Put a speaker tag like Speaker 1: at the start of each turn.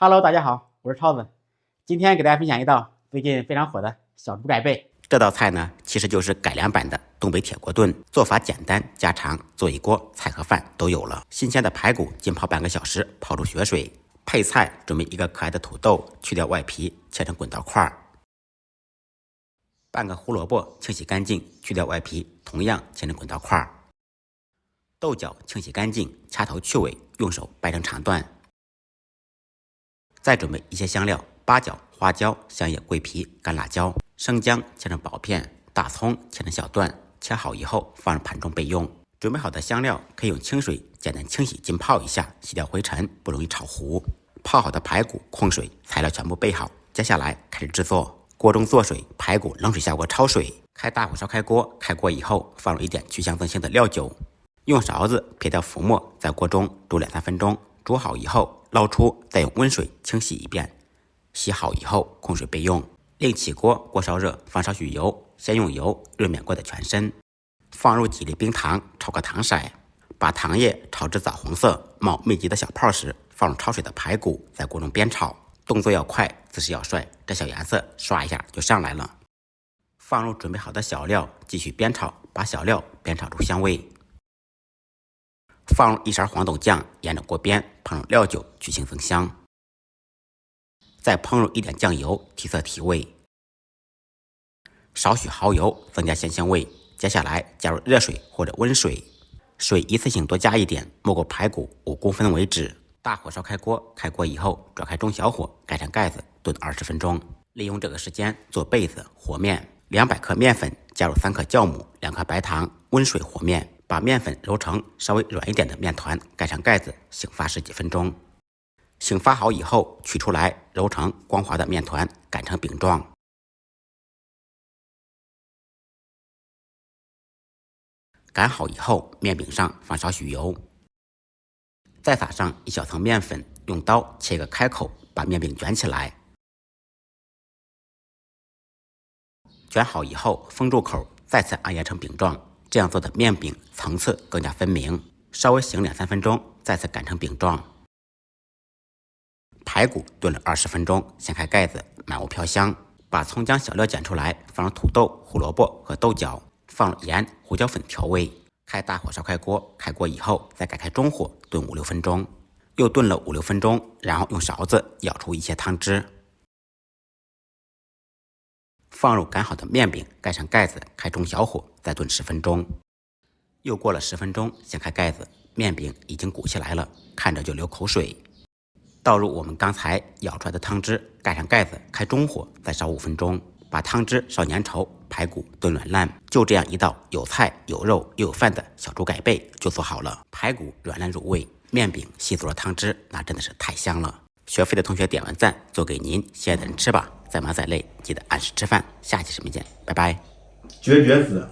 Speaker 1: Hello，大家好，我是超子，今天给大家分享一道最近非常火的小猪改背。
Speaker 2: 这道菜呢，其实就是改良版的东北铁锅炖，做法简单家常，做一锅菜和饭都有了。新鲜的排骨浸泡半个小时，泡出血水。配菜准备一个可爱的土豆，去掉外皮，切成滚刀块。半个胡萝卜清洗干净，去掉外皮，同样切成滚刀块。豆角清洗干净，掐头去尾，用手掰成长段。再准备一些香料：八角、花椒、香叶、桂皮、干辣椒、生姜切成薄片，大葱切成小段。切好以后放入盘中备用。准备好的香料可以用清水简单清洗浸泡一下，洗掉灰尘，不容易炒糊。泡好的排骨控水，材料全部备好，接下来开始制作。锅中做水，排骨冷水下锅焯水，开大火烧开锅。开锅以后放入一点去香增腥的料酒，用勺子撇掉浮沫，在锅中煮2-3分钟。煮好以后捞出，再用温水清洗一遍。洗好以后控水备用。另起锅，锅烧热，放少许油，先用油热面锅的全身，放入几粒冰糖，炒个糖色，把糖液炒至枣红色冒密集的小泡时，放入焯水的排骨，在锅中煸炒，动作要快，姿势要帅，这小颜色刷一下就上来了。放入准备好的小料，继续煸炒，把小料煸炒出香味。放入1勺黄豆酱，沿着锅边烹入料酒，去腥增香。再烹入一点酱油，提色提味。少许蚝油，增加鲜香味。接下来加入热水或者温水，水一次性多加一点，没过排骨5公分为止。大火烧开锅，开锅以后转开中小火，盖上盖子炖20分钟。利用这个时间做被子和面。200克面粉，加入3克酵母、2克白糖，温水和面。把面粉揉成稍微软一点的面团，盖上盖子，醒发10几分钟。醒发好以后取出来，揉成光滑的面团，擀成饼状。擀好以后，面饼上放少许油，再撒上一小层面粉，用刀切个开口，把面饼卷起来。卷好以后封住口，再次按压成饼状。这样做的面饼层次更加分明。稍微醒2-3分钟，再次擀成饼状。排骨炖了20分钟，掀开盖子，满屋飘香。把葱姜小料捡出来，放入土豆、胡萝卜和豆角，放入盐、胡椒粉调味。开大火烧开锅，开锅以后再改开中火炖5-6分钟，又炖了5-6分钟，然后用勺子舀出一些汤汁。放入擀好的面饼，盖上盖子，开中小火，再炖10分钟。又过了10分钟，掀开盖子，面饼已经鼓起来了，看着就流口水。倒入我们刚才舀出来的汤汁，盖上盖子，开中火，再烧5分钟，把汤汁烧粘稠，排骨炖软烂。就这样一道有菜有肉又有饭的小猪改背就做好了。排骨软烂入味，面饼吸足了汤汁，那真的是太香了。学会的同学点完赞，做给您心爱的人吃吧。再忙再累，记得按时吃饭。下期视频见，拜拜。
Speaker 1: 绝子。